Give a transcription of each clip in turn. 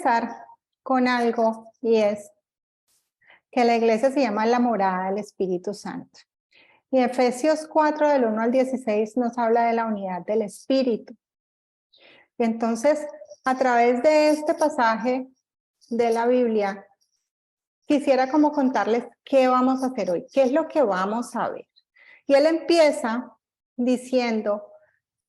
empezar con algo y es que la iglesia se llama la morada del Espíritu Santo. Y Efesios 4 del 1 al 16 nos habla de la unidad del Espíritu. Y entonces, a través de este pasaje de la Biblia, quisiera como contarles qué vamos a hacer hoy, qué es lo que vamos a ver. Y él empieza diciendo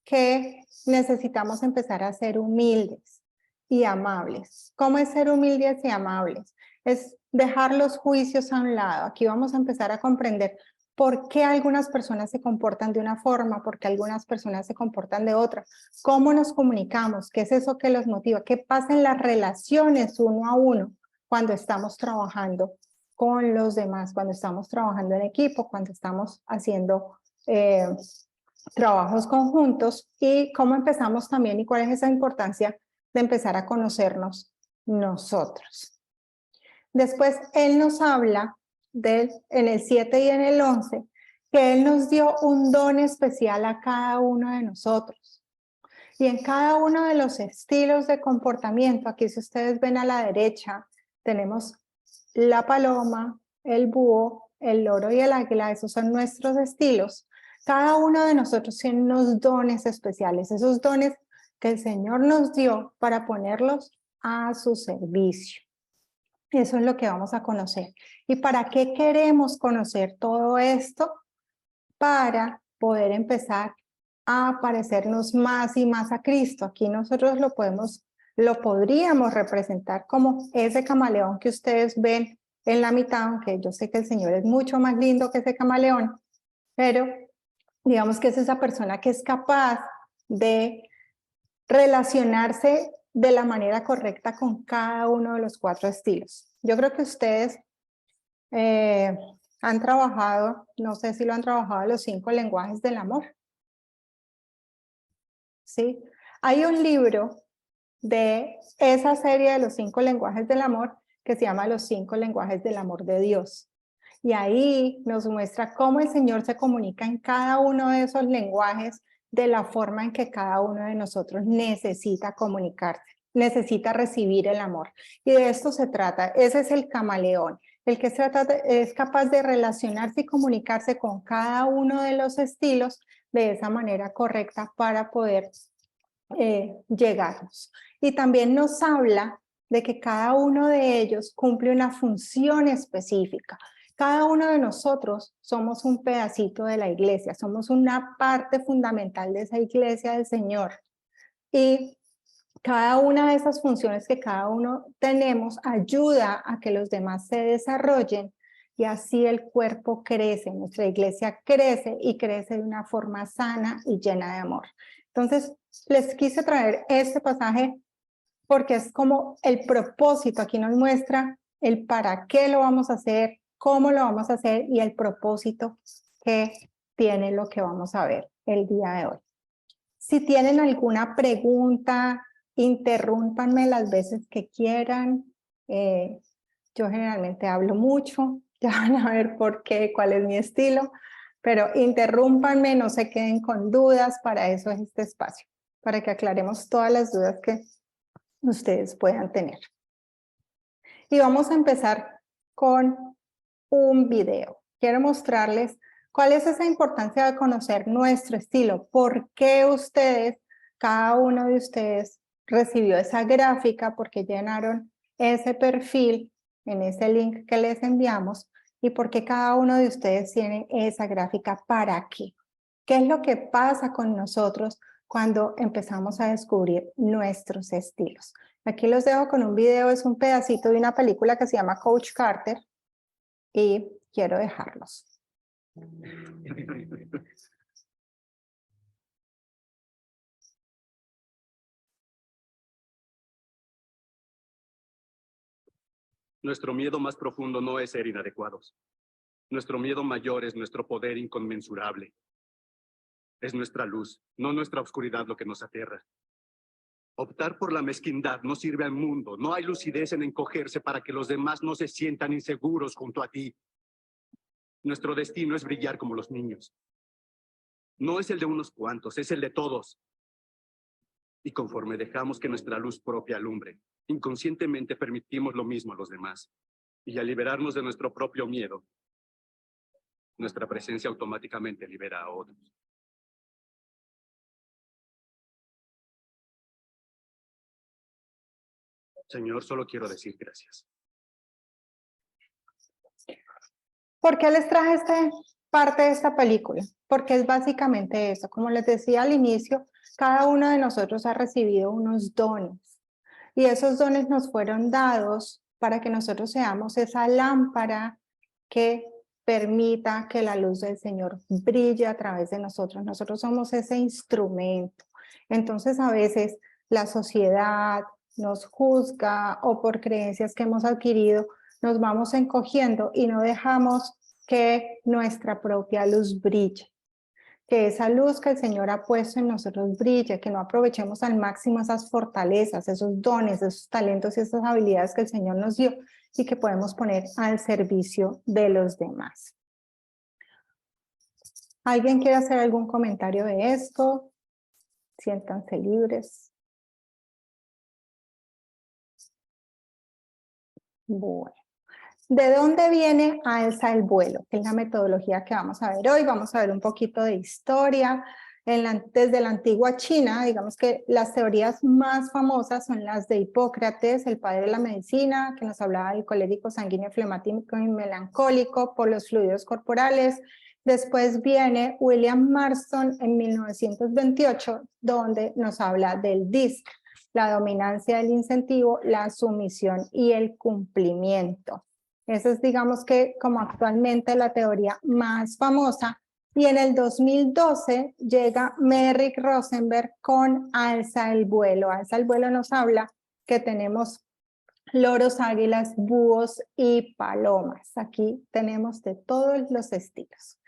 que necesitamos empezar a ser humildes y amables. ¿Cómo es ser humildes y amables? Es dejar los juicios a un lado. Aquí vamos a empezar a comprender por qué algunas personas se comportan de una forma, por qué algunas personas se comportan de otra, cómo nos comunicamos, qué es eso que los motiva, qué pasa en las relaciones uno a uno cuando estamos trabajando con los demás, cuando estamos trabajando en equipo, cuando estamos haciendo trabajos conjuntos y cómo empezamos también y cuál es esa importancia de empezar a conocernos nosotros. Después él nos habla en el 7 y en el 11 que él nos dio un don especial a cada uno de nosotros. Y en cada uno de los estilos de comportamiento, aquí si ustedes ven a la derecha, tenemos la paloma, el búho, el loro y el águila, esos son nuestros estilos. Cada uno de nosotros tiene unos dones especiales, esos dones que el Señor nos dio para ponerlos a su servicio. Eso es lo que vamos a conocer. ¿Y para qué queremos conocer todo esto? Para poder empezar a parecernos más y más a Cristo. Aquí nosotros lo podríamos representar como ese camaleón que ustedes ven en la mitad, aunque yo sé que el Señor es mucho más lindo que ese camaleón, pero digamos que es esa persona que es capaz de relacionarse de la manera correcta con cada uno de los 4 estilos. Yo creo que ustedes han trabajado, no sé si lo han trabajado, los 5 lenguajes del amor. ¿Sí? Hay un libro de esa serie de los 5 lenguajes del amor que se llama Los 5 lenguajes del amor de Dios. Y ahí nos muestra cómo el Señor se comunica en cada uno de esos lenguajes de la forma en que cada uno de nosotros necesita comunicarse, necesita recibir el amor. Y de esto se trata, ese es el camaleón, el que es capaz de relacionarse y comunicarse con cada uno de los estilos de esa manera correcta para poder llegarnos. Y también nos habla de que cada uno de ellos cumple una función específica. Cada uno de nosotros somos un pedacito de la iglesia, somos una parte fundamental de esa iglesia del Señor. Y cada una de esas funciones que cada uno tenemos ayuda a que los demás se desarrollen y así el cuerpo crece, nuestra iglesia crece y crece de una forma sana y llena de amor. Entonces, les quise traer este pasaje porque es como el propósito, aquí nos muestra el para qué lo vamos a hacer, cómo lo vamos a hacer y el propósito que tiene lo que vamos a ver el día de hoy. Si tienen alguna pregunta, interrúmpanme las veces que quieran. Yo generalmente hablo mucho, ya van a ver por qué, cuál es mi estilo, pero interrúmpanme, no se queden con dudas, para eso es este espacio, para que aclaremos todas las dudas que ustedes puedan tener. Y vamos a empezar con un video. Quiero mostrarles cuál es esa importancia de conocer nuestro estilo, por qué ustedes, cada uno de ustedes recibió esa gráfica, porque llenaron ese perfil en ese link que les enviamos y por qué cada uno de ustedes tiene esa gráfica para qué. ¿Qué es lo que pasa con nosotros cuando empezamos a descubrir nuestros estilos? Aquí los dejo con un video, es un pedacito de una película que se llama Coach Carter y quiero dejarlos. Nuestro miedo más profundo no es ser inadecuados. Nuestro miedo mayor es nuestro poder inconmensurable. Es nuestra luz, no nuestra oscuridad lo que nos aterra. Optar por la mezquindad no sirve al mundo. No hay lucidez en encogerse para que los demás no se sientan inseguros junto a ti. Nuestro destino es brillar como los niños. No es el de unos cuantos, es el de todos. Y conforme dejamos que nuestra luz propia alumbre, inconscientemente permitimos lo mismo a los demás. Y al liberarnos de nuestro propio miedo, nuestra presencia automáticamente libera a otros. Señor, solo quiero decir gracias. ¿Por qué les traje parte de esta película? Porque es básicamente eso. Como les decía al inicio, cada uno de nosotros ha recibido unos dones. Y esos dones nos fueron dados para que nosotros seamos esa lámpara que permita que la luz del Señor brille a través de nosotros. Nosotros somos ese instrumento. Entonces, a veces la sociedad nos juzga o por creencias que hemos adquirido, nos vamos encogiendo y no dejamos que nuestra propia luz brille. Que esa luz que el Señor ha puesto en nosotros brille, que no aprovechemos al máximo esas fortalezas, esos dones, esos talentos y esas habilidades que el Señor nos dio y que podemos poner al servicio de los demás. ¿Alguien quiere hacer algún comentario de esto? Siéntanse libres. Bueno. ¿De dónde viene Alza el vuelo? Que es la metodología que vamos a ver hoy. Vamos a ver un poquito de historia. Desde la antigua China, digamos que las teorías más famosas son las de Hipócrates, el padre de la medicina, que nos hablaba del colérico sanguíneo flemático y melancólico por los fluidos corporales. Después viene William Marston en 1928, donde nos habla del DISC, la dominancia del incentivo, la sumisión y el cumplimiento. Esa es, digamos que, como actualmente la teoría más famosa. Y en el 2012 llega Merrick Rosenberg con Alza el vuelo. Alza el vuelo nos habla que tenemos loros, águilas, búhos y palomas. Aquí tenemos de todos los estilos.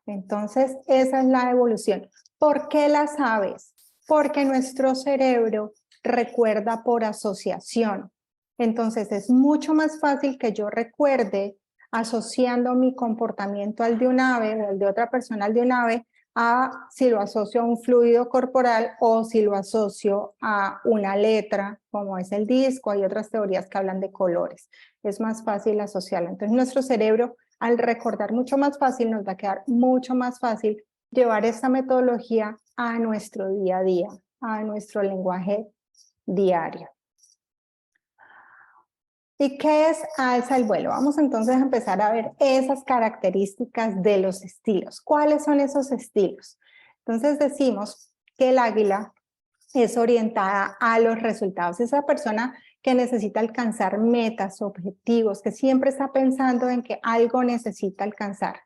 Entonces, esa es la evolución. ¿Por qué las aves? Porque nuestro cerebro recuerda por asociación. Entonces, es mucho más fácil que yo recuerde asociando mi comportamiento al de un ave o al de otra persona al de un ave a si lo asocio a un fluido corporal o si lo asocio a una letra, como es el disco. Hay otras teorías que hablan de colores. Es más fácil asociarlo. Entonces, nuestro cerebro, al recordar mucho más fácil, nos va a quedar mucho más fácil llevar esta metodología a nuestro día a día, a nuestro lenguaje diario. ¿Y qué es Alza el vuelo? Vamos entonces a empezar a ver esas características de los estilos. ¿Cuáles son esos estilos? Entonces decimos que el águila es orientada a los resultados. Esa persona que necesita alcanzar metas, objetivos, que siempre está pensando en que algo necesita alcanzar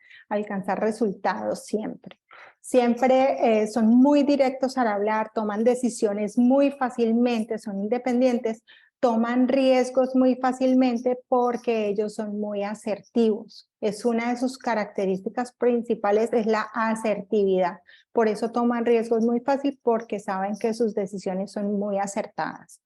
resultados siempre. Siempre son muy directos al hablar, toman decisiones muy fácilmente, son independientes, toman riesgos muy fácilmente porque ellos son muy asertivos. Es una de sus características principales, es la asertividad. Por eso toman riesgos muy fácil porque saben que sus decisiones son muy acertadas.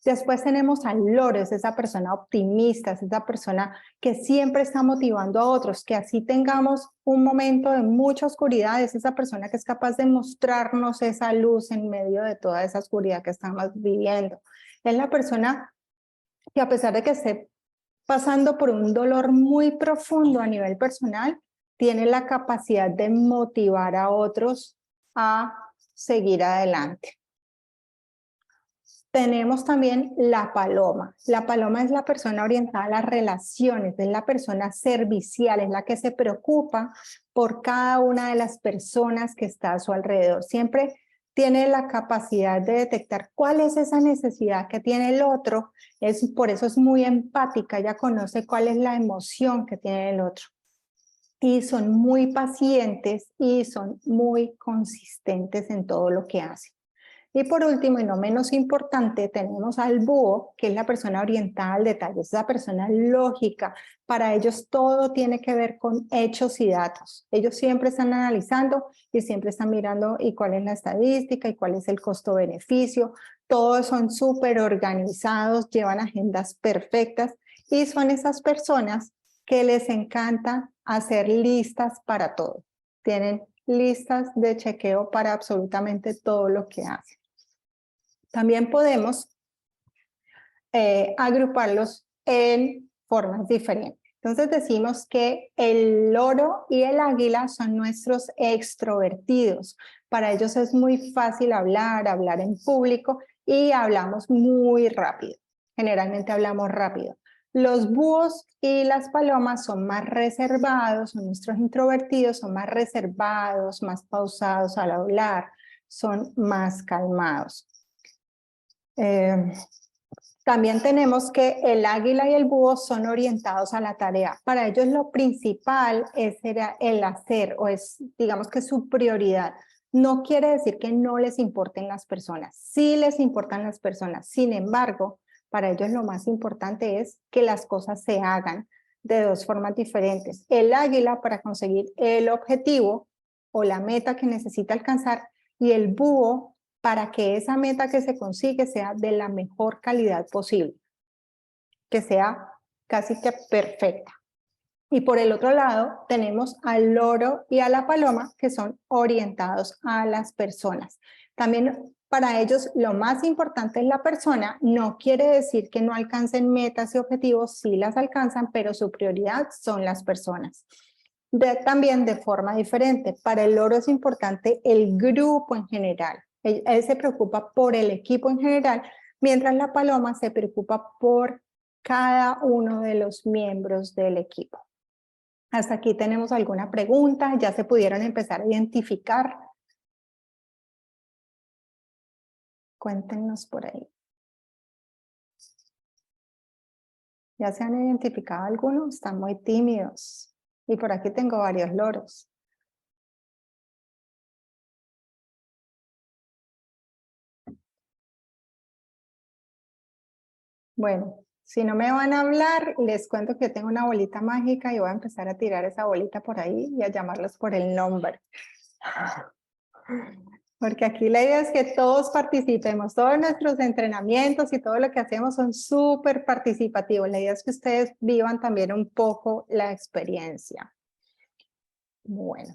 Después tenemos al loro, es esa persona optimista, es esa persona que siempre está motivando a otros, que así tengamos un momento de mucha oscuridad, es esa persona que es capaz de mostrarnos esa luz en medio de toda esa oscuridad que estamos viviendo. Es la persona que, a pesar de que esté pasando por un dolor muy profundo a nivel personal, tiene la capacidad de motivar a otros a seguir adelante. Tenemos también la paloma. La paloma es la persona orientada a las relaciones, es la persona servicial, es la que se preocupa por cada una de las personas que está a su alrededor. Siempre tiene la capacidad de detectar cuál es esa necesidad que tiene el otro. Por eso es muy empática, ella conoce cuál es la emoción que tiene el otro. Y son muy pacientes y son muy consistentes en todo lo que hacen. Y por último, y no menos importante, tenemos al búho, que es la persona orientada al detalle, es la persona lógica. Para ellos todo tiene que ver con hechos y datos. Ellos siempre están analizando y siempre están mirando y cuál es la estadística y cuál es el costo-beneficio. Todos son súper organizados, llevan agendas perfectas y son esas personas que les encanta hacer listas para todo. Tienen listas de chequeo para absolutamente todo lo que hacen. También podemos agruparlos en formas diferentes. Entonces decimos que el loro y el águila son nuestros extrovertidos. Para ellos es muy fácil hablar en público y hablamos muy rápido. Generalmente hablamos rápido. Los búhos y las palomas son más reservados, son nuestros introvertidos, son más reservados, más pausados al hablar, son más calmados. También tenemos que el águila y el búho son orientados a la tarea. Para ellos lo principal es el hacer, o es, digamos que su prioridad. No quiere decir que no les importen las personas. Sí les importan las personas. Sin embargo, para ellos lo más importante es que las cosas se hagan de dos formas diferentes. El águila para conseguir el objetivo o la meta que necesita alcanzar, y el búho para que esa meta que se consigue sea de la mejor calidad posible, que sea casi que perfecta. Y por el otro lado tenemos al loro y a la paloma, que son orientados a las personas. También para ellos lo más importante es la persona. No quiere decir que no alcancen metas y objetivos, sí las alcanzan, pero su prioridad son las personas. También de forma diferente. Para el loro es importante el grupo en general. Él se preocupa por el equipo en general, mientras la paloma se preocupa por cada uno de los miembros del equipo. Hasta aquí tenemos alguna pregunta, ya se pudieron empezar a identificar. Cuéntenos por ahí. ¿Ya se han identificado algunos? Están muy tímidos. Y por aquí tengo varios loros. Bueno, si no me van a hablar, les cuento que tengo una bolita mágica y voy a empezar a tirar esa bolita por ahí y a llamarlos por el nombre. Porque aquí la idea es que todos participemos, todos nuestros entrenamientos y todo lo que hacemos son súper participativos. La idea es que ustedes vivan también un poco la experiencia. Bueno.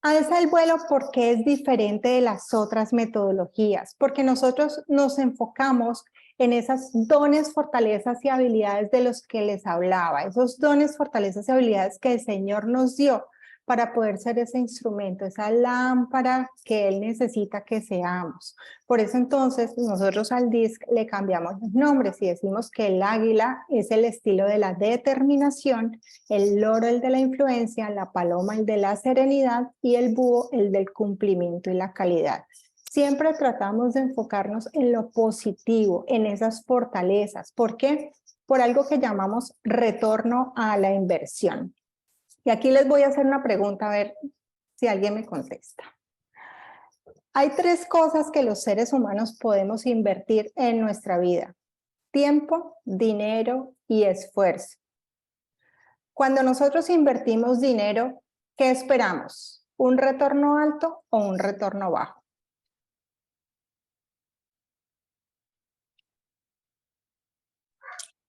Alza el vuelo porque es diferente de las otras metodologías, porque nosotros nos enfocamos en esas dones, fortalezas y habilidades de los que les hablaba, esos dones, fortalezas y habilidades que el Señor nos dio para poder ser ese instrumento, esa lámpara que Él necesita que seamos. Por eso entonces nosotros al DISC le cambiamos los nombres y decimos que el águila es el estilo de la determinación, el loro el de la influencia, la paloma el de la serenidad y el búho el del cumplimiento y la calidad. Siempre tratamos de enfocarnos en lo positivo, en esas fortalezas. ¿Por qué? Por algo que llamamos retorno a la inversión. Y aquí les voy a hacer una pregunta, a ver si alguien me contesta. Hay tres cosas que los seres humanos podemos invertir en nuestra vida: tiempo, dinero y esfuerzo. Cuando nosotros invertimos dinero, ¿qué esperamos? ¿Un retorno alto o un retorno bajo?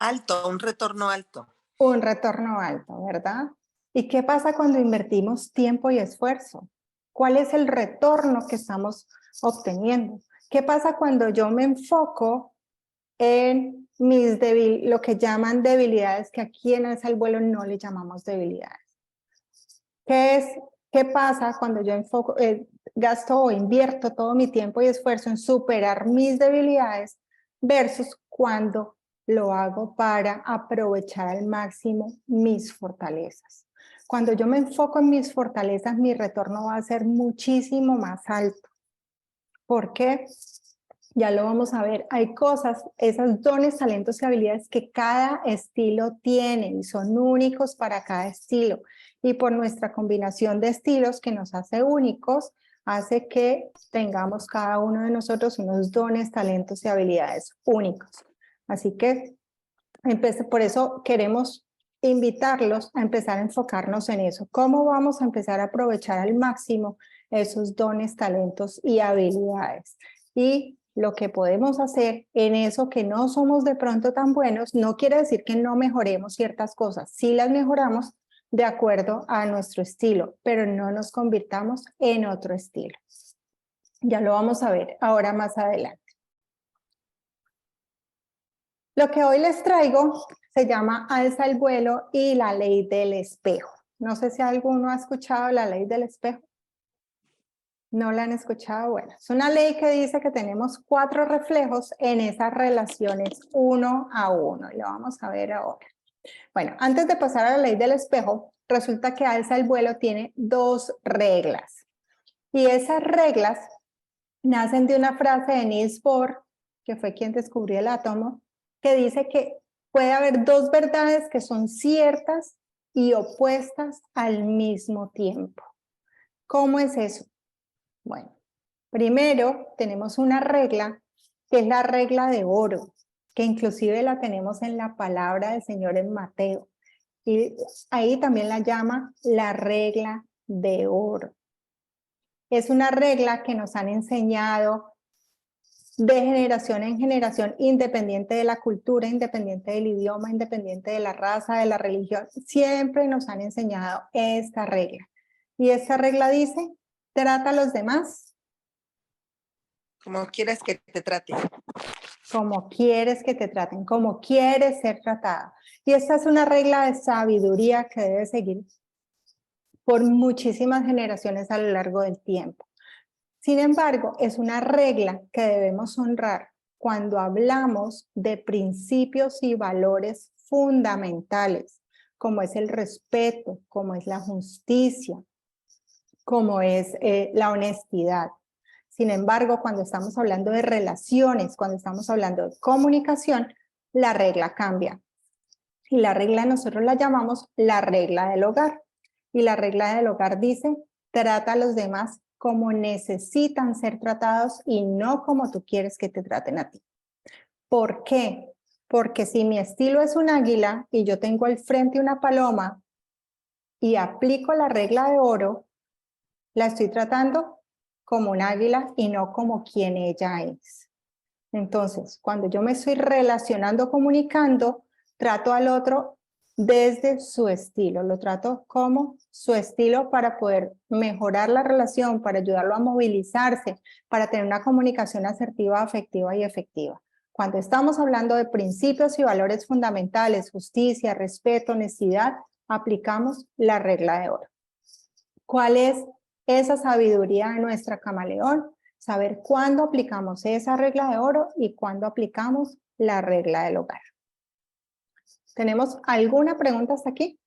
Alto, un retorno alto. Un retorno alto, ¿verdad? ¿Y qué pasa cuando invertimos tiempo y esfuerzo? ¿Cuál es el retorno que estamos obteniendo? ¿Qué pasa cuando yo me enfoco en lo que llaman debilidades, que aquí en Alza el Vuelo no le llamamos debilidades? ¿Qué pasa cuando yo gasto o invierto todo mi tiempo y esfuerzo en superar mis debilidades versus cuando lo hago para aprovechar al máximo mis fortalezas? Cuando yo me enfoco en mis fortalezas, mi retorno va a ser muchísimo más alto. ¿Por qué? Ya lo vamos a ver. Hay cosas, esos dones, talentos y habilidades que cada estilo tiene y son únicos para cada estilo. Y por nuestra combinación de estilos que nos hace únicos, hace que tengamos cada uno de nosotros unos dones, talentos y habilidades únicos. Así que por eso queremos invitarlos a empezar a enfocarnos en eso. ¿Cómo vamos a empezar a aprovechar al máximo esos dones, talentos y habilidades? Y lo que podemos hacer en eso que no somos de pronto tan buenos, no quiere decir que no mejoremos ciertas cosas. Sí las mejoramos de acuerdo a nuestro estilo, pero no nos convirtamos en otro estilo. Ya lo vamos a ver ahora más adelante. Lo que hoy les traigo se llama alza el vuelo y la ley del espejo. No sé si alguno ha escuchado la ley del espejo. ¿No la han escuchado? Bueno, es una ley que dice que tenemos 4 reflejos en esas relaciones 1 a 1. Y lo vamos a ver ahora. Bueno, antes de pasar a la ley del espejo, resulta que alza el vuelo tiene 2 reglas. Y esas reglas nacen de una frase de Niels Bohr, que fue quien descubrió el átomo, que dice que puede haber 2 verdades que son ciertas y opuestas al mismo tiempo. ¿Cómo es eso? Bueno, primero tenemos una regla que es la regla de oro, que inclusive la tenemos en la palabra del Señor en Mateo. Y ahí también la llama la regla de oro. Es una regla que nos han enseñado de generación en generación, independiente de la cultura, independiente del idioma, independiente de la raza, de la religión. Siempre nos han enseñado esta regla. Y esta regla dice, trata a los demás Como quieras que te trate. como quieres que te traten, como quieres ser tratado. Y esta es una regla de sabiduría que debe seguir por muchísimas generaciones a lo largo del tiempo. Sin embargo, es una regla que debemos honrar cuando hablamos de principios y valores fundamentales, como es el respeto, como es la justicia, como es la honestidad. Sin embargo, cuando estamos hablando de relaciones, cuando estamos hablando de comunicación, la regla cambia. Y la regla nosotros la llamamos la regla del hogar. Y la regla del hogar dice, trata a los demás como necesitan ser tratados y no como tú quieres que te traten a ti. ¿Por qué? Porque si mi estilo es un águila y yo tengo al frente una paloma y aplico la regla de oro, la estoy tratando como un águila y no como quien ella es. Entonces, cuando yo me estoy relacionando, comunicando, trato al otro desde su estilo, lo trato como su estilo para poder mejorar la relación, para ayudarlo a movilizarse, para tener una comunicación asertiva, afectiva y efectiva. Cuando estamos hablando de principios y valores fundamentales, justicia, respeto, honestidad, aplicamos la regla de oro. ¿Cuál es esa sabiduría de nuestra camaleón? Saber cuándo aplicamos esa regla de oro y cuándo aplicamos la regla del hogar. ¿Tenemos alguna pregunta hasta aquí?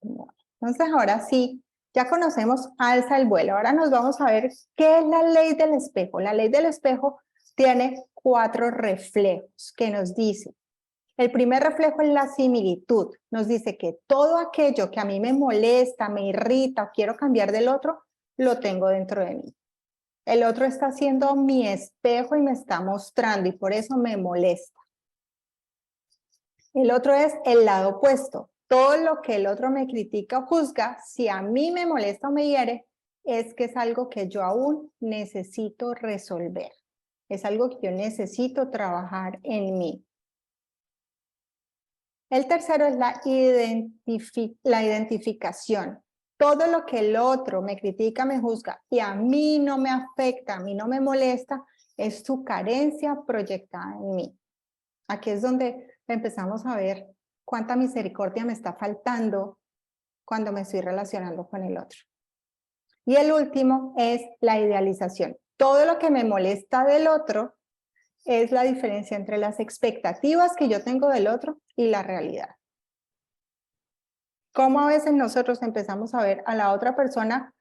Entonces ahora sí, ya conocemos alza el vuelo. Ahora nos vamos a ver qué es la ley del espejo. La ley del espejo tiene 4 reflejos que nos dicen. El primer reflejo es la similitud. Nos dice que todo aquello que a mí me molesta, me irrita o quiero cambiar del otro, lo tengo dentro de mí. El otro está siendo mi espejo y me está mostrando y por eso me molesta. El otro es el lado opuesto. Todo lo que el otro me critica o juzga, si a mí me molesta o me hiere, es que es algo que yo aún necesito resolver. Es algo que yo necesito trabajar en mí. El tercero es la identificación. Todo lo que el otro me critica, me juzga y a mí no me afecta, a mí no me molesta, es su carencia proyectada en mí. Aquí es donde empezamos a ver cuánta misericordia me está faltando cuando me estoy relacionando con el otro. Y el último es la idealización. Todo lo que me molesta del otro es la diferencia entre las expectativas que yo tengo del otro y la realidad. Cómo a veces nosotros empezamos a ver a la otra persona,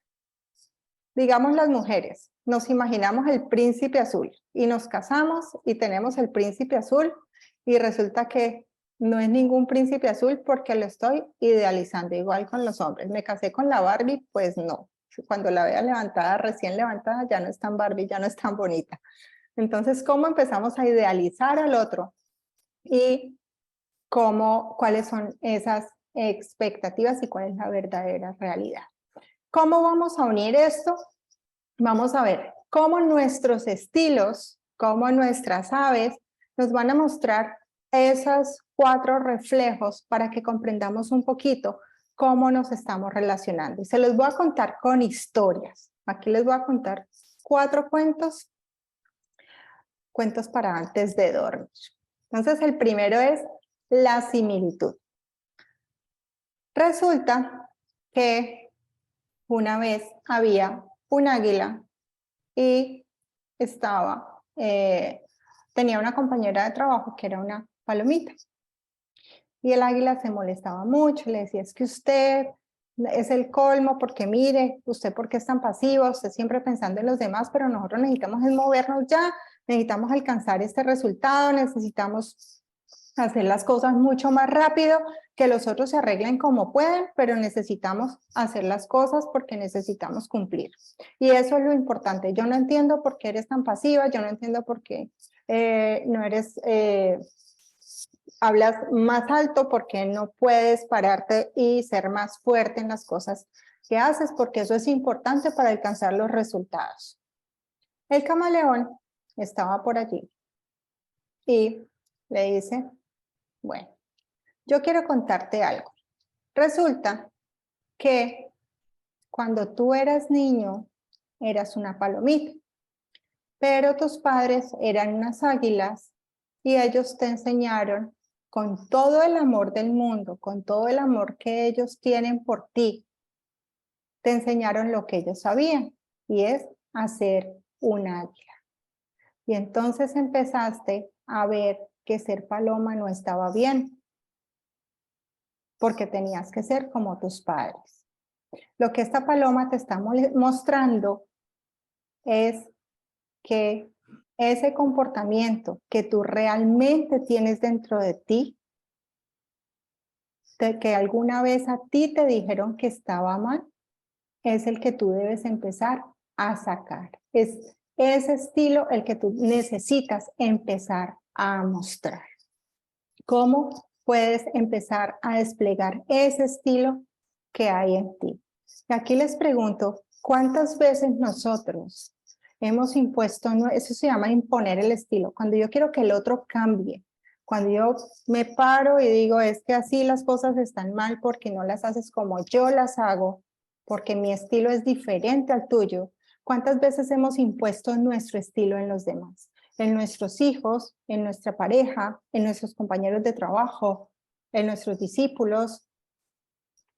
digamos las mujeres, nos imaginamos el príncipe azul y nos casamos y tenemos el príncipe azul y resulta que no es ningún príncipe azul porque lo estoy idealizando, igual con los hombres. Me casé con la Barbie, pues no. Cuando la vea levantada, recién levantada, ya no es tan Barbie, ya no es tan bonita. Entonces, ¿cómo empezamos a idealizar al otro? Y cuáles son esas expectativas y cuál es la verdadera realidad. ¿Cómo vamos a unir esto? Vamos a ver cómo nuestros estilos, cómo nuestras aves nos van a mostrar esos 4 reflejos para que comprendamos un poquito cómo nos estamos relacionando. Y se los voy a contar con historias. Aquí les voy a contar 4 cuentos para antes de dormir. Entonces, el primero es la similitud. Resulta que una vez había un águila y tenía una compañera de trabajo que era una palomita. Y el águila se molestaba mucho, le decía, es que usted es el colmo, porque mire, usted por qué es tan pasivo, usted siempre pensando en los demás, pero nosotros necesitamos es movernos ya, necesitamos alcanzar este resultado, necesitamos hacer las cosas mucho más rápido, que los otros se arreglen como pueden, pero necesitamos hacer las cosas porque necesitamos cumplir. Y eso es lo importante. Yo no entiendo por qué eres tan pasiva, yo no entiendo por qué no eres... hablas más alto, porque no puedes pararte y ser más fuerte en las cosas que haces, porque eso es importante para alcanzar los resultados. El camaleón estaba por allí y le dice, bueno, yo quiero contarte algo. Resulta que cuando tú eras niño, eras una palomita, pero tus padres eran unas águilas y ellos te enseñaron con todo el amor del mundo, con todo el amor que ellos tienen por ti, te enseñaron lo que ellos sabían, y es hacer un águila. Y entonces empezaste a ver que ser paloma no estaba bien, porque tenías que ser como tus padres. Lo que esta paloma te está mostrando es que ese comportamiento que tú realmente tienes dentro de ti, que alguna vez a ti te dijeron que estaba mal, es el que tú debes empezar a sacar. Es ese estilo el que tú necesitas empezar a mostrar. ¿Cómo puedes empezar a desplegar ese estilo que hay en ti? Y aquí les pregunto, ¿cuántas veces nosotros hemos impuesto, eso se llama imponer el estilo? Cuando yo quiero que el otro cambie, cuando yo me paro y digo, es que así las cosas están mal porque no las haces como yo las hago, porque mi estilo es diferente al tuyo. ¿Cuántas veces hemos impuesto nuestro estilo en los demás? En nuestros hijos, en nuestra pareja, en nuestros compañeros de trabajo, en nuestros discípulos.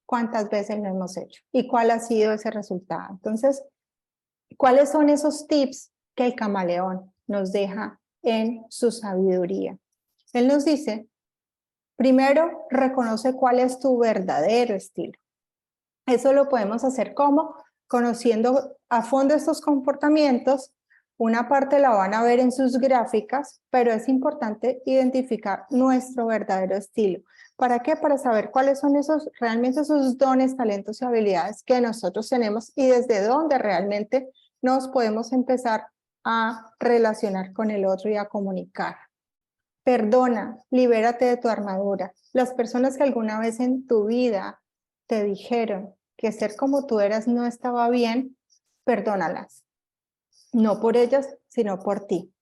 ¿Cuántas veces lo hemos hecho? ¿Y cuál ha sido ese resultado? Entonces, ¿cuáles son esos tips que el camaleón nos deja en su sabiduría? Él nos dice, primero, reconoce cuál es tu verdadero estilo. Eso lo podemos hacer como conociendo a fondo estos comportamientos. Una parte la van a ver en sus gráficas, pero es importante identificar nuestro verdadero estilo. ¿Para qué? Para saber cuáles son realmente esos dones, talentos y habilidades que nosotros tenemos y desde dónde realmente nos podemos empezar a relacionar con el otro y a comunicar. Perdona, libérate de tu armadura. Las personas que alguna vez en tu vida te dijeron que ser como tú eras no estaba bien, perdónalas. No por ellas, sino por ti.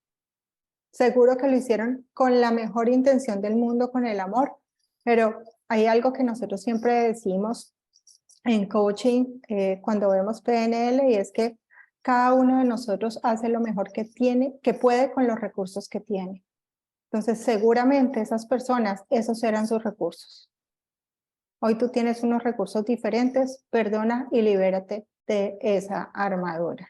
Seguro que lo hicieron con la mejor intención del mundo, con el amor, pero hay algo que nosotros siempre decimos en coaching cuando vemos PNL, y es que cada uno de nosotros hace lo mejor que puede con los recursos que tiene. Entonces, seguramente esas personas, esos eran sus recursos. Hoy tú tienes unos recursos diferentes, perdona y libérate de esa armadura.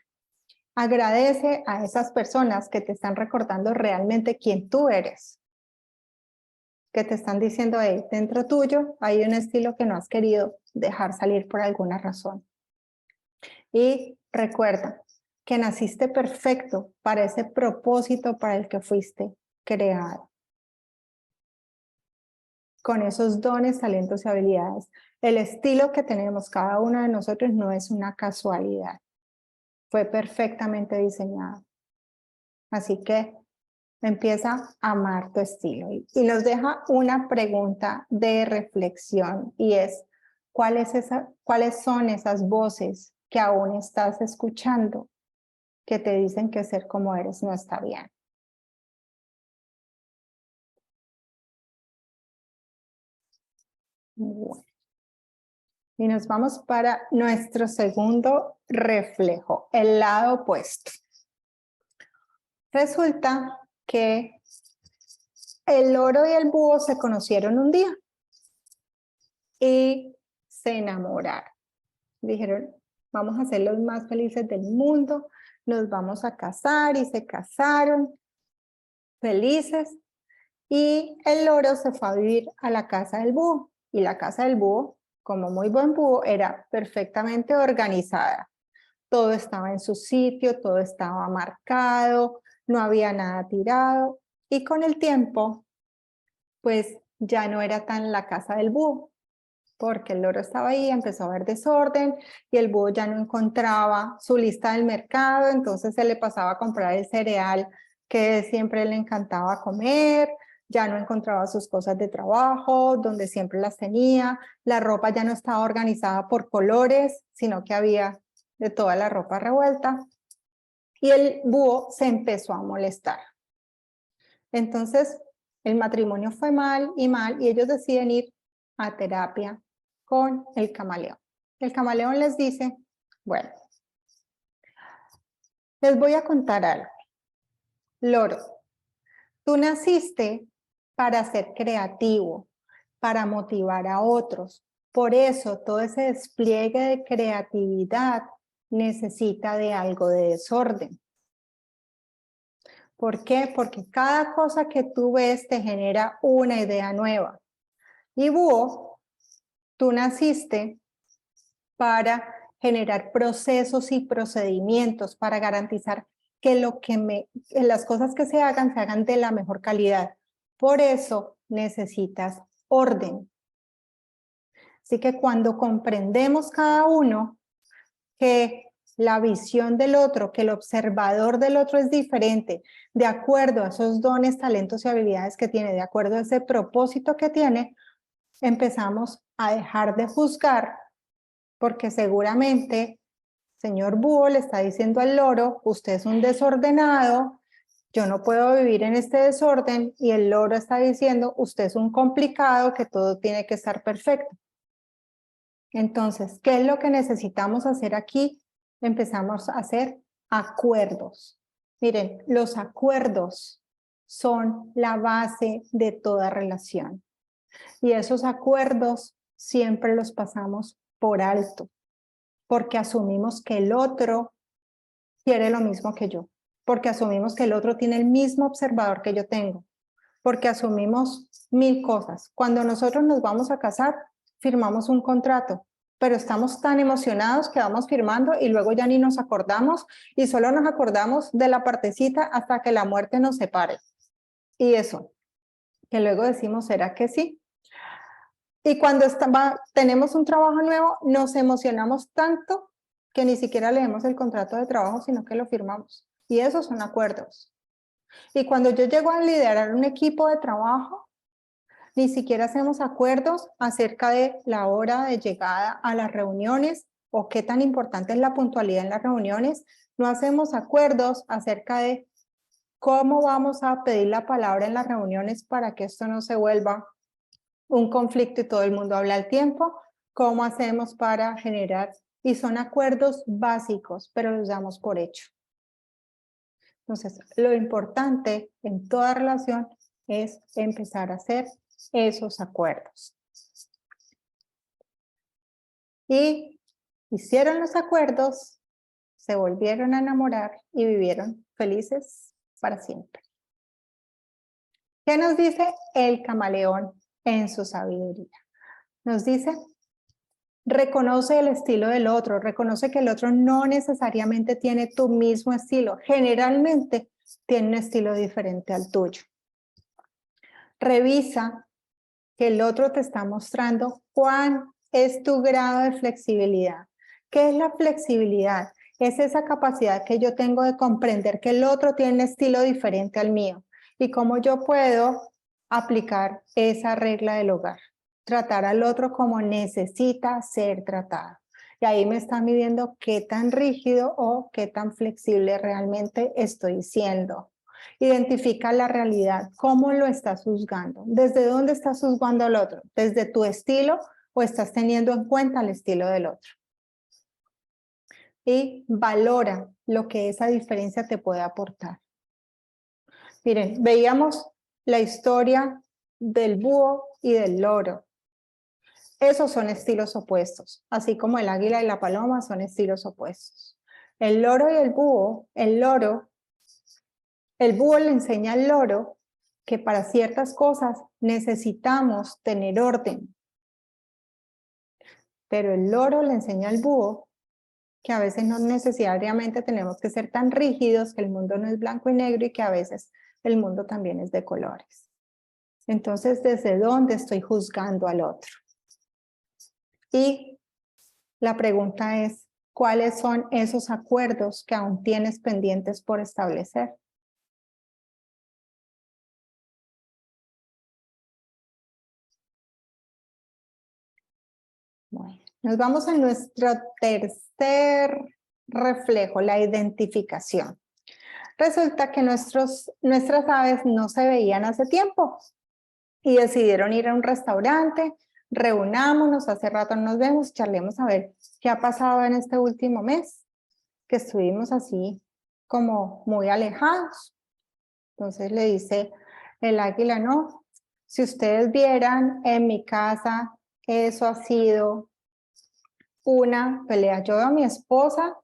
Agradece a esas personas que te están recordando realmente quién tú eres. Que te están diciendo, hey, dentro tuyo hay un estilo que no has querido dejar salir por alguna razón. Y recuerda que naciste perfecto para ese propósito para el que fuiste creado. Con esos dones, talentos y habilidades. El estilo que tenemos cada uno de nosotros no es una casualidad. Fue perfectamente diseñado. Así que empieza a amar tu estilo. Y nos deja una pregunta de reflexión y es, ¿cuáles son esas voces que aún estás escuchando que te dicen que ser como eres no está bien? Bueno. Y nos vamos para nuestro segundo reflejo, el lado opuesto. Resulta que el loro y el búho se conocieron un día y se enamoraron. Dijeron, vamos a ser los más felices del mundo, nos vamos a casar, y se casaron felices. Y el loro se fue a vivir a la casa del búho. Y la casa del búho, como muy buen búho, era perfectamente organizada. Todo estaba en su sitio, todo estaba marcado, no había nada tirado. Y con el tiempo, pues ya no era tan la casa del búho, porque el loro estaba ahí, empezó a haber desorden y el búho ya no encontraba su lista del mercado, entonces se le pasaba a comprar el cereal que siempre le encantaba comer, ya no encontraba sus cosas de trabajo, donde siempre las tenía, la ropa ya no estaba organizada por colores, sino que había de toda la ropa revuelta, y el búho se empezó a molestar. Entonces, el matrimonio fue mal, y ellos deciden ir a terapia con el camaleón. El camaleón les dice, bueno, les voy a contar algo. Loro, tú naciste para ser creativo, para motivar a otros. Por eso todo ese despliegue de creatividad necesita de algo de desorden. ¿Por qué? Porque cada cosa que tú ves te genera una idea nueva. Y búho, tú naciste para generar procesos y procedimientos para garantizar que las cosas que se hagan de la mejor calidad. Por eso necesitas orden. Así que cuando comprendemos cada uno que la visión del otro, que el observador del otro es diferente, de acuerdo a esos dones, talentos y habilidades que tiene, de acuerdo a ese propósito que tiene, empezamos a dejar de juzgar, porque seguramente señor búho le está diciendo al loro, usted es un desordenado, yo no puedo vivir en este desorden, y el loro está diciendo, usted es un complicado, que todo tiene que estar perfecto. Entonces, ¿qué es lo que necesitamos hacer aquí? Empezamos a hacer acuerdos. Miren, los acuerdos son la base de toda relación. Y esos acuerdos siempre los pasamos por alto, porque asumimos que el otro quiere lo mismo que yo, porque asumimos que el otro tiene el mismo observador que yo tengo, porque asumimos 1000 cosas. Cuando nosotros nos vamos a casar, firmamos un contrato, pero estamos tan emocionados que vamos firmando y luego ya ni nos acordamos, y solo nos acordamos de la partecita hasta que la muerte nos separe. Y eso, que luego decimos, ¿será que sí? Y cuando tenemos un trabajo nuevo, nos emocionamos tanto que ni siquiera leemos el contrato de trabajo, sino que lo firmamos. Y esos son acuerdos. Y cuando yo llego a liderar un equipo de trabajo, ni siquiera hacemos acuerdos acerca de la hora de llegada a las reuniones o qué tan importante es la puntualidad en las reuniones. No hacemos acuerdos acerca de cómo vamos a pedir la palabra en las reuniones para que esto no se vuelva un conflicto y todo el mundo habla al tiempo. ¿Cómo hacemos para generar? Y son acuerdos básicos, pero los damos por hecho. Entonces, lo importante en toda relación es empezar a hacer esos acuerdos. Y hicieron los acuerdos, se volvieron a enamorar y vivieron felices para siempre. ¿Qué nos dice el camaleón en su sabiduría? Nos dice, reconoce el estilo del otro, reconoce que el otro no necesariamente tiene tu mismo estilo, generalmente tiene un estilo diferente al tuyo. Revisa que el otro te está mostrando cuál es tu grado de flexibilidad. ¿Qué es la flexibilidad? Es esa capacidad que yo tengo de comprender que el otro tiene un estilo diferente al mío y cómo yo puedo aplicar esa regla del hogar. Tratar al otro como necesita ser tratado. Y ahí me está midiendo qué tan rígido o qué tan flexible realmente estoy siendo. Identifica la realidad, cómo lo estás juzgando, desde dónde estás juzgando al otro, desde tu estilo o estás teniendo en cuenta el estilo del otro. Y valora lo que esa diferencia te puede aportar. Miren, veíamos la historia del búho y del loro. Esos son estilos opuestos, así como el águila y la paloma son estilos opuestos. El loro y el búho, el búho le enseña al loro que para ciertas cosas necesitamos tener orden. Pero el loro le enseña al búho que a veces no necesariamente tenemos que ser tan rígidos, que el mundo no es blanco y negro y que a veces el mundo también es de colores. Entonces, ¿desde dónde estoy juzgando al otro? Y la pregunta es, ¿cuáles son esos acuerdos que aún tienes pendientes por establecer? Bueno, nos vamos a nuestro tercer reflejo, la identificación. Resulta que nuestras aves no se veían hace tiempo y decidieron ir a un restaurante. Reunámonos, hace rato nos vemos, charlemos a ver qué ha pasado en este último mes, que estuvimos así como muy alejados. Entonces le dice el águila, no, si ustedes vieran en mi casa, eso ha sido una pelea. Yo veo a mi esposa,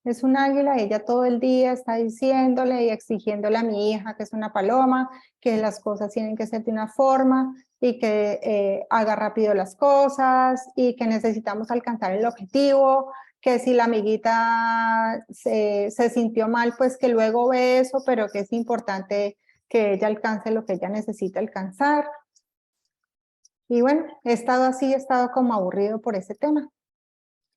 es un águila, ella todo el día está diciéndole y exigiéndole a mi hija, que es una paloma, que las cosas tienen que ser de una forma y que haga rápido las cosas y que necesitamos alcanzar el objetivo, que si la amiguita se sintió mal, pues que luego ve eso, pero que es importante que ella alcance lo que ella necesita alcanzar. Y bueno, he estado así, he estado como aburrido por ese tema.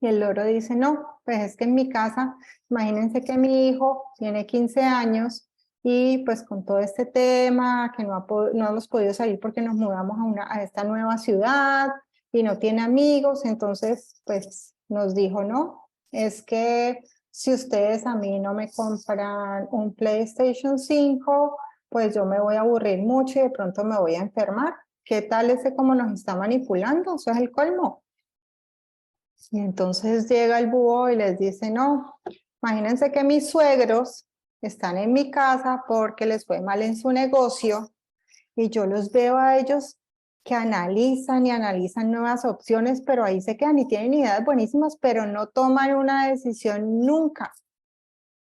Y el loro dice, no, pues es que en mi casa, imagínense que mi hijo tiene 15 años y pues con todo este tema, que no hemos podido salir porque nos mudamos a esta nueva ciudad y no tiene amigos, entonces pues nos dijo, no, es que si ustedes a mí no me compran un PlayStation 5, pues yo me voy a aburrir mucho y de pronto me voy a enfermar. ¿Qué tal ese cómo nos está manipulando? Eso es el colmo. Y entonces llega el búho y les dice, no, imagínense que mis suegros están en mi casa porque les fue mal en su negocio y yo los veo a ellos que analizan y analizan nuevas opciones, pero ahí se quedan y tienen ideas buenísimas, pero no toman una decisión nunca.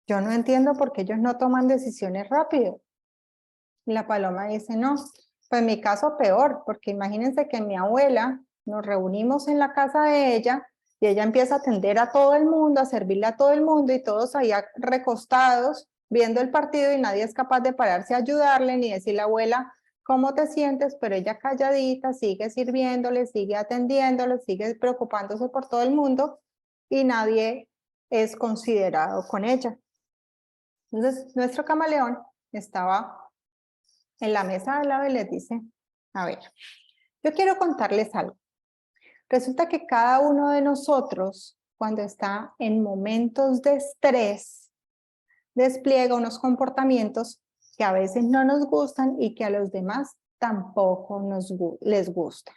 Yo no entiendo por qué ellos no toman decisiones rápido. Y la paloma dice, no, pues en mi caso peor, porque imagínense que mi abuela, nos reunimos en la casa de ella y ella empieza a atender a todo el mundo, a servirle a todo el mundo y todos allá recostados viendo el partido y nadie es capaz de pararse a ayudarle ni decirle, abuela, ¿cómo te sientes? Pero ella calladita, sigue sirviéndole, sigue atendiéndole, sigue preocupándose por todo el mundo y nadie es considerado con ella. Entonces, nuestro camaleón estaba en la mesa al lado y les dice, a ver, yo quiero contarles algo. Resulta que cada uno de nosotros, cuando está en momentos de estrés, despliega unos comportamientos que a veces no nos gustan y que a los demás tampoco les gustan.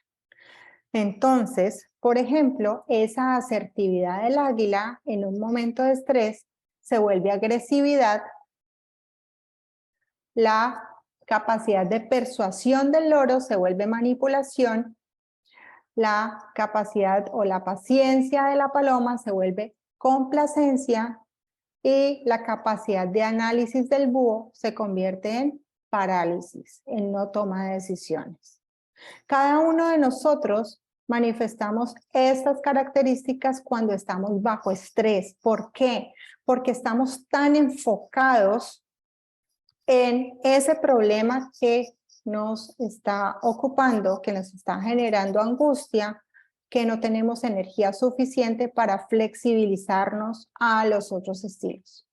Entonces, por ejemplo, esa asertividad del águila en un momento de estrés se vuelve agresividad, la capacidad de persuasión del loro se vuelve manipulación, la capacidad o la paciencia de la paloma se vuelve complacencia y la capacidad de análisis del búho se convierte en parálisis, en no toma de decisiones. Cada uno de nosotros manifestamos estas características cuando estamos bajo estrés. ¿Por qué? Porque estamos tan enfocados en ese problema que nos está ocupando, que nos está generando angustia, que no tenemos energía suficiente para flexibilizarnos a los otros estilos.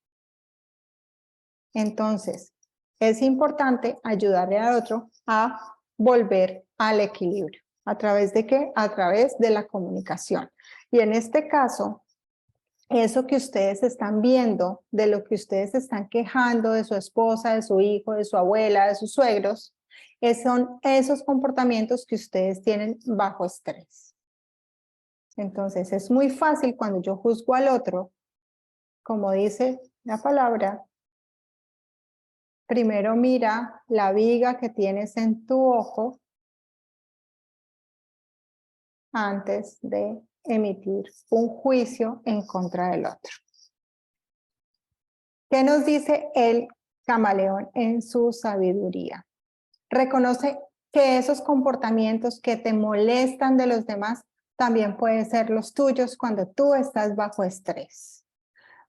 Entonces, es importante ayudarle al otro a volver al equilibrio. ¿A través de qué? A través de la comunicación. Y en este caso, eso que ustedes están viendo, de lo que ustedes están quejando de su esposa, de su hijo, de su abuela, de sus suegros, son esos comportamientos que ustedes tienen bajo estrés. Entonces es muy fácil cuando yo juzgo al otro, como dice la palabra, primero mira la viga que tienes en tu ojo antes de emitir un juicio en contra del otro. ¿Qué nos dice el camaleón en su sabiduría? Reconoce que esos comportamientos que te molestan de los demás también pueden ser los tuyos cuando tú estás bajo estrés.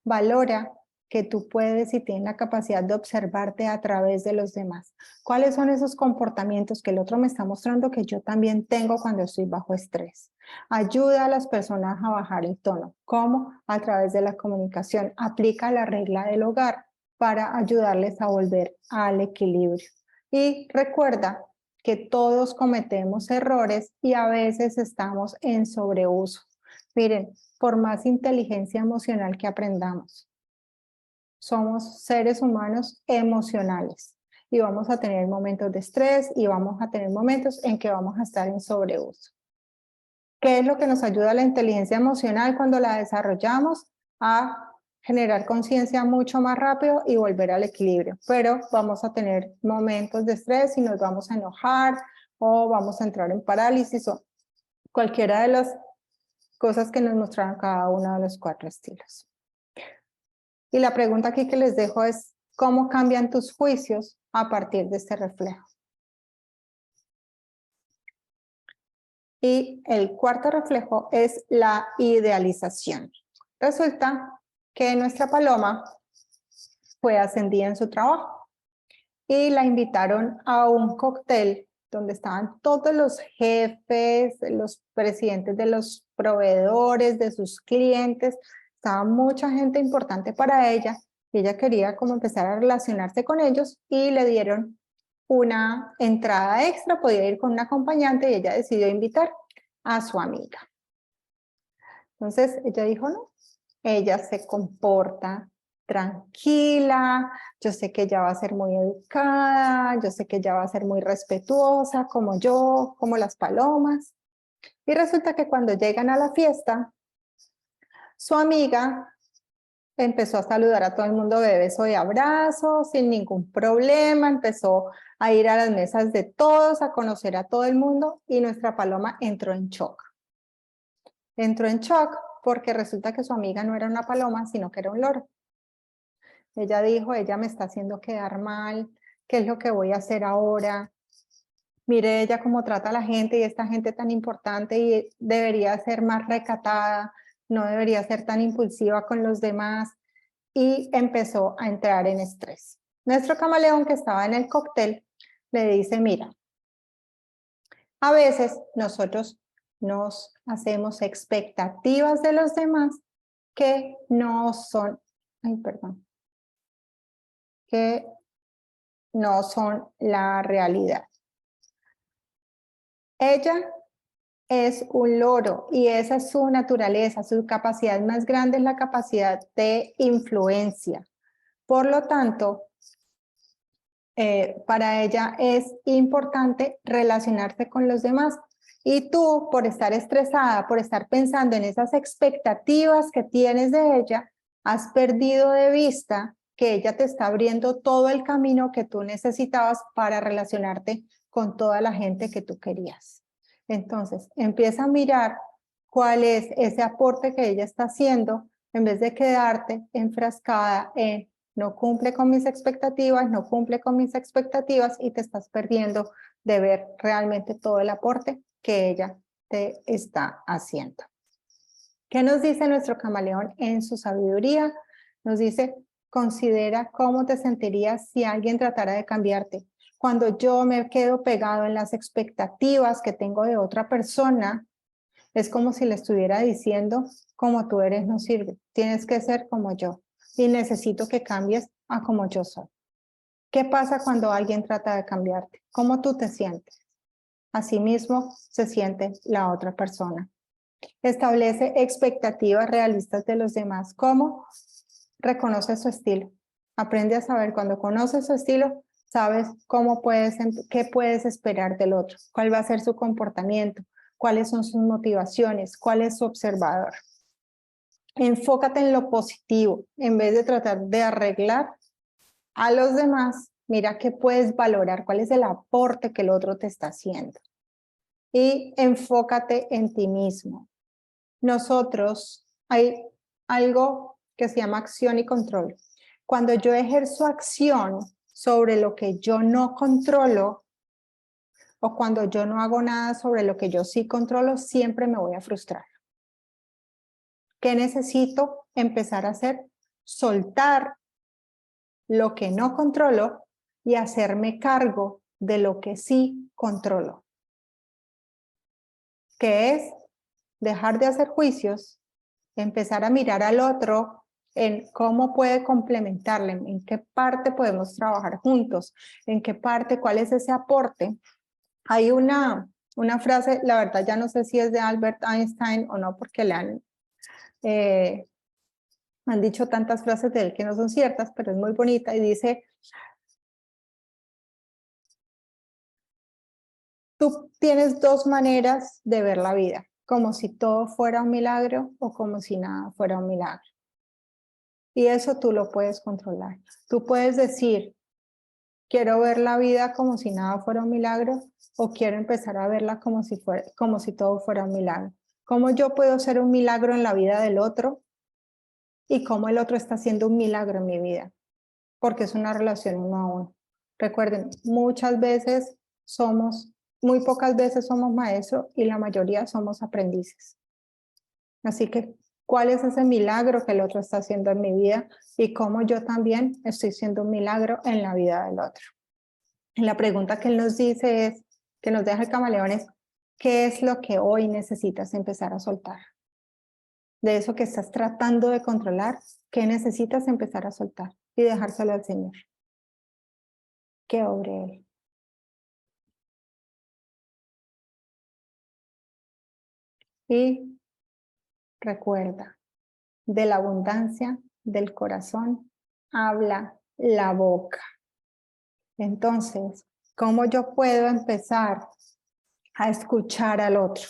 Valora que tú puedes y tienes la capacidad de observarte a través de los demás. ¿Cuáles son esos comportamientos que el otro me está mostrando que yo también tengo cuando estoy bajo estrés? Ayuda a las personas a bajar el tono. ¿Cómo? A través de la comunicación. Aplica la regla del hogar para ayudarles a volver al equilibrio. Y recuerda que todos cometemos errores y a veces estamos en sobreuso. Miren, por más inteligencia emocional que aprendamos, somos seres humanos emocionales y vamos a tener momentos de estrés y vamos a tener momentos en que vamos a estar en sobreuso. ¿Qué es lo que nos ayuda a la inteligencia emocional cuando la desarrollamos? A generar conciencia mucho más rápido y volver al equilibrio. Pero vamos a tener momentos de estrés y nos vamos a enojar o vamos a entrar en parálisis o cualquiera de las cosas que nos mostraron cada uno de los 4 estilos. Y la pregunta aquí que les dejo es, ¿cómo cambian tus juicios a partir de este reflejo? Y el cuarto reflejo es la idealización. Resulta que nuestra paloma fue ascendida en su trabajo y la invitaron a un cóctel donde estaban todos los jefes, los presidentes de los proveedores, de sus clientes, estaba mucha gente importante para ella y ella quería como empezar a relacionarse con ellos y le dieron una entrada extra, podía ir con un acompañante y ella decidió invitar a su amiga. Entonces ella dijo no, ella se comporta tranquila, yo sé que ella va a ser muy educada, yo sé que ella va a ser muy respetuosa como yo, como las palomas. Y resulta que cuando llegan a la fiesta, su amiga empezó a saludar a todo el mundo de beso y abrazo, sin ningún problema, empezó a ir a las mesas de todos, a conocer a todo el mundo y nuestra paloma entró en shock. Entró en shock porque resulta que su amiga no era una paloma, sino que era un loro. Ella dijo, ella me está haciendo quedar mal, ¿qué es lo que voy a hacer ahora? Mire ella cómo trata a la gente y esta gente tan importante y debería ser más recatada, no debería ser tan impulsiva con los demás y empezó a entrar en estrés. Nuestro camaleón que estaba en el cóctel le dice, mira, a veces nosotros nos hacemos expectativas de los demás que no son, que no son la realidad. Ella es un loro y esa es su naturaleza, su capacidad más grande es la capacidad de influencia. Por lo tanto, para ella es importante relacionarse con los demás. Y tú, por estar estresada, por estar pensando en esas expectativas que tienes de ella, has perdido de vista que ella te está abriendo todo el camino que tú necesitabas para relacionarte con toda la gente que tú querías. Entonces, empieza a mirar cuál es ese aporte que ella está haciendo en vez de quedarte enfrascada en no cumple con mis expectativas, no cumple con mis expectativas y te estás perdiendo de ver realmente todo el aporte que ella te está haciendo. ¿Qué nos dice nuestro camaleón en su sabiduría? Nos dice, considera cómo te sentirías si alguien tratara de cambiarte. Cuando yo me quedo pegado en las expectativas que tengo de otra persona, es como si le estuviera diciendo, como tú eres no sirve, tienes que ser como yo y necesito que cambies a como yo soy. ¿Qué pasa cuando alguien trata de cambiarte? ¿Cómo tú te sientes? Asimismo se siente la otra persona. Establece expectativas realistas de los demás. ¿Cómo? Reconoce su estilo. Aprende a saber cuando conoces su estilo, sabes qué puedes esperar del otro, cuál va a ser su comportamiento, cuáles son sus motivaciones, cuál es su observador. Enfócate en lo positivo, en vez de tratar de arreglar a los demás, mira qué puedes valorar, cuál es el aporte que el otro te está haciendo. Y enfócate en ti mismo. Nosotros, hay algo que se llama acción y control. Cuando yo ejerzo acción sobre lo que yo no controlo, o cuando yo no hago nada sobre lo que yo sí controlo, siempre me voy a frustrar. ¿Qué necesito empezar a hacer? Soltar lo que no controlo y hacerme cargo de lo que sí controlo. Que es dejar de hacer juicios, empezar a mirar al otro en cómo puede complementarle, en qué parte podemos trabajar juntos, en qué parte, cuál es ese aporte. Hay una frase, la verdad ya no sé si es de Albert Einstein o no, porque le han dicho tantas frases de él que no son ciertas, pero es muy bonita y dice: tú tienes dos maneras de ver la vida, como si todo fuera un milagro o como si nada fuera un milagro. Y eso tú lo puedes controlar. Tú puedes decir: quiero ver la vida como si nada fuera un milagro, o quiero empezar a verla como si todo fuera un milagro. ¿Cómo yo puedo ser un milagro en la vida del otro? Y cómo el otro está haciendo un milagro en mi vida, porque es una relación uno a uno. Recuerden, muy pocas veces somos maestros y la mayoría somos aprendices. Así que, ¿cuál es ese milagro que el otro está haciendo en mi vida? Y cómo yo también estoy siendo un milagro en la vida del otro. Y la pregunta que él nos dice es, que nos deja el camaleón es: ¿qué es lo que hoy necesitas empezar a soltar? De eso que estás tratando de controlar, ¿qué necesitas empezar a soltar? Y dejárselo al Señor. Que obre Él. Y recuerda, de la abundancia del corazón habla la boca. Entonces, ¿cómo yo puedo empezar a escuchar al otro?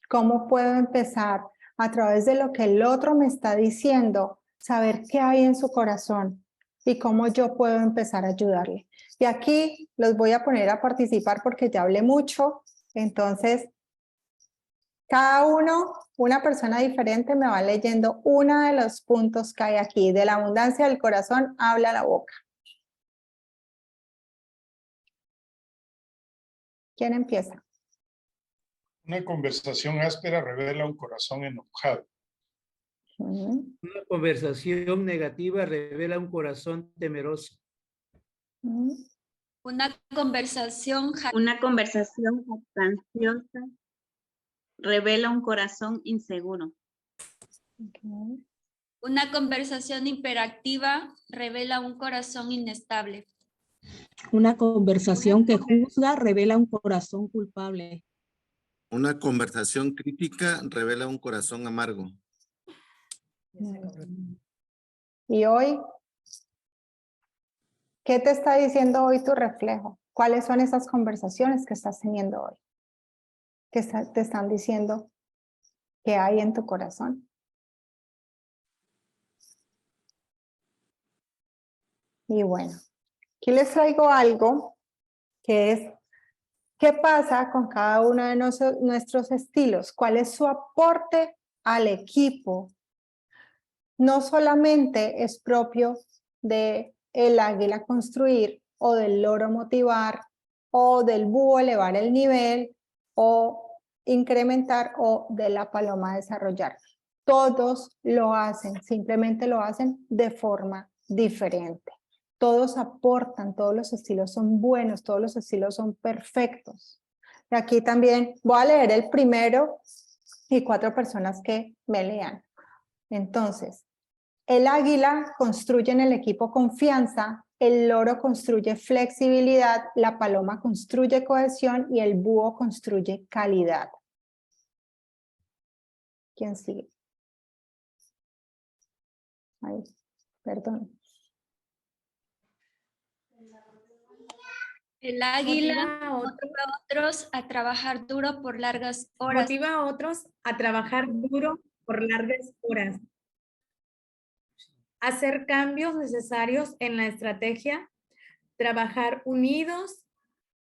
¿Cómo puedo empezar a través de lo que el otro me está diciendo, saber qué hay en su corazón y cómo yo puedo empezar a ayudarle? Y aquí los voy a poner a participar porque ya hablé mucho, entonces cada uno, una persona diferente, me va leyendo uno de los puntos que hay aquí. De la abundancia del corazón habla la boca. ¿Quién empieza? Una conversación áspera revela un corazón enojado. Una conversación negativa revela un corazón temeroso. Una conversación jactanciosa revela un corazón inseguro. Una conversación hiperactiva revela un corazón inestable. Una conversación que juzga revela un corazón culpable. Una conversación crítica revela un corazón amargo. Y hoy, ¿qué te está diciendo hoy tu reflejo? ¿Cuáles son esas conversaciones que estás teniendo hoy? ¿Qué te están diciendo que hay en tu corazón? Y bueno, aquí les traigo algo que es: ¿qué pasa con cada uno de nuestros estilos? ¿Cuál es su aporte al equipo? No solamente es propio del águila construir, o del loro motivar, o del búho elevar el nivel, o incrementar, o de la paloma desarrollar. Todos lo hacen, simplemente lo hacen de forma diferente. Todos aportan, todos los estilos son buenos, todos los estilos son perfectos. Y aquí también voy a leer el primero y 4 personas que me lean. Entonces, el águila construye en el equipo confianza, el loro construye flexibilidad, la paloma construye cohesión y el búho construye calidad. ¿Quién sigue? Ay, perdón. El águila Motiva a otros, motiva a otros a trabajar duro por largas horas. motiva a otros a trabajar duro por largas horas. Hacer cambios necesarios en la estrategia, trabajar unidos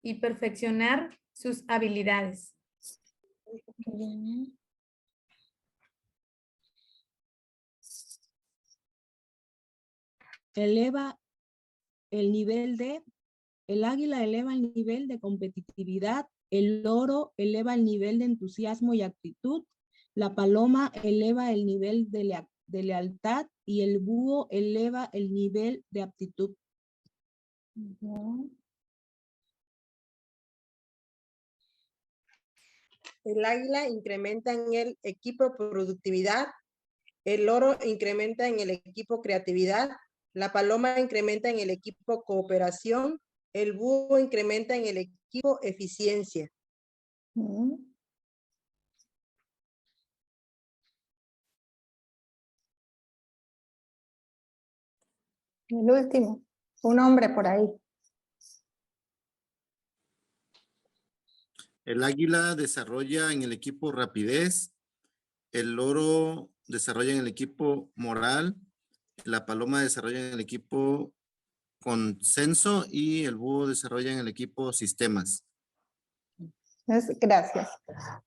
y perfeccionar sus habilidades. Eleva el nivel de, el águila eleva el nivel de competitividad, el loro eleva el nivel de entusiasmo y actitud, la paloma eleva el nivel de lealtad y el búho eleva el nivel de aptitud. El águila incrementa en el equipo productividad, el loro incrementa en el equipo creatividad, la paloma incrementa en el equipo cooperación, el búho incrementa en el equipo eficiencia. El último, un hombre por ahí. El águila desarrolla en el equipo rapidez, el loro desarrolla en el equipo moral, la paloma desarrolla en el equipo consenso y el búho desarrolla en el equipo sistemas. Gracias.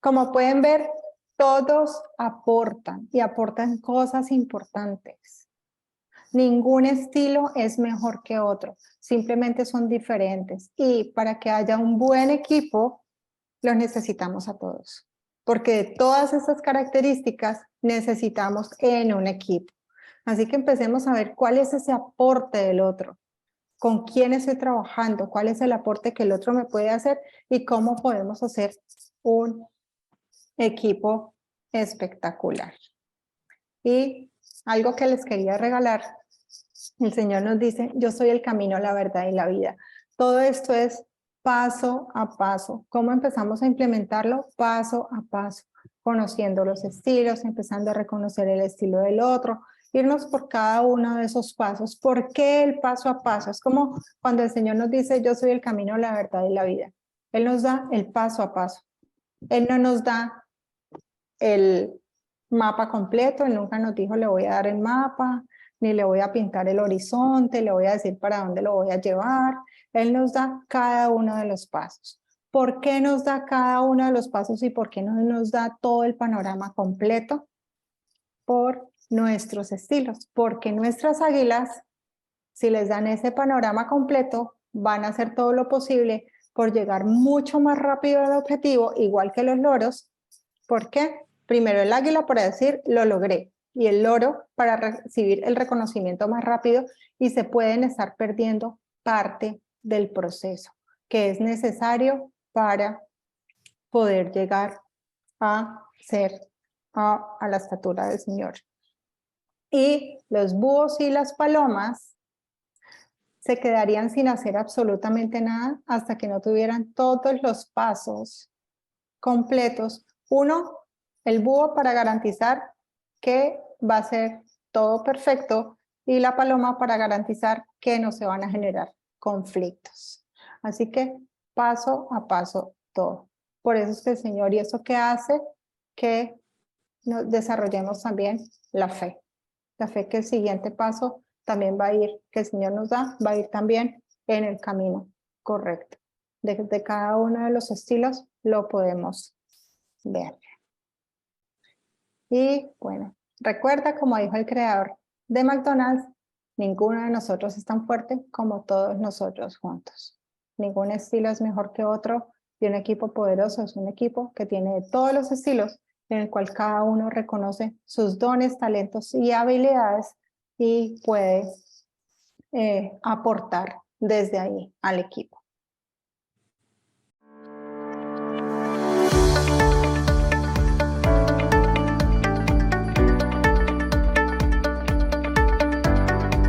Como pueden ver, todos aportan y aportan cosas importantes. Ningún estilo es mejor que otro, simplemente son diferentes. Y para que haya un buen equipo, los necesitamos a todos. Porque de todas esas características necesitamos en un equipo. Así que empecemos a ver cuál es ese aporte del otro. Con quién estoy trabajando, cuál es el aporte que el otro me puede hacer y cómo podemos hacer un equipo espectacular. Y algo que les quería regalar, el Señor nos dice, yo soy el camino, la verdad y la vida. Todo esto es paso a paso. ¿Cómo empezamos a implementarlo? Paso a paso, conociendo los estilos, empezando a reconocer el estilo del otro, irnos por cada uno de esos pasos. ¿Por qué el paso a paso? Es como cuando el Señor nos dice, yo soy el camino, la verdad y la vida. Él nos da el paso a paso. Él no nos da el mapa completo, Él nunca nos dijo, le voy a dar el mapa, ni le voy a pintar el horizonte, le voy a decir para dónde lo voy a llevar. Él nos da cada uno de los pasos. ¿Por qué nos da cada uno de los pasos y por qué no nos da todo el panorama completo? Por nuestros estilos, porque nuestras águilas, si les dan ese panorama completo, van a hacer todo lo posible por llegar mucho más rápido al objetivo, igual que los loros. ¿Por qué? Primero el águila para decir, lo logré, y el loro para recibir el reconocimiento más rápido, y se pueden estar perdiendo parte del proceso que es necesario para poder llegar a ser a la estatura del Señor. Y los búhos y las palomas se quedarían sin hacer absolutamente nada hasta que no tuvieran todos los pasos completos. Uno, el búho para garantizar que va a ser todo perfecto y la paloma para garantizar que no se van a generar conflictos. Así que paso a paso todo. Por eso es que el Señor, y eso que hace que nos desarrollemos también la fe. La fe que el siguiente paso también va a ir, que el Señor nos da, va a ir también en el camino correcto. De cada uno de los estilos lo podemos ver. Y bueno, recuerda, como dijo el creador de McDonald's, ninguno de nosotros es tan fuerte como todos nosotros juntos. Ningún estilo es mejor que otro y un equipo poderoso es un equipo que tiene todos los estilos en el cual cada uno reconoce sus dones, talentos y habilidades y puede aportar desde ahí al equipo.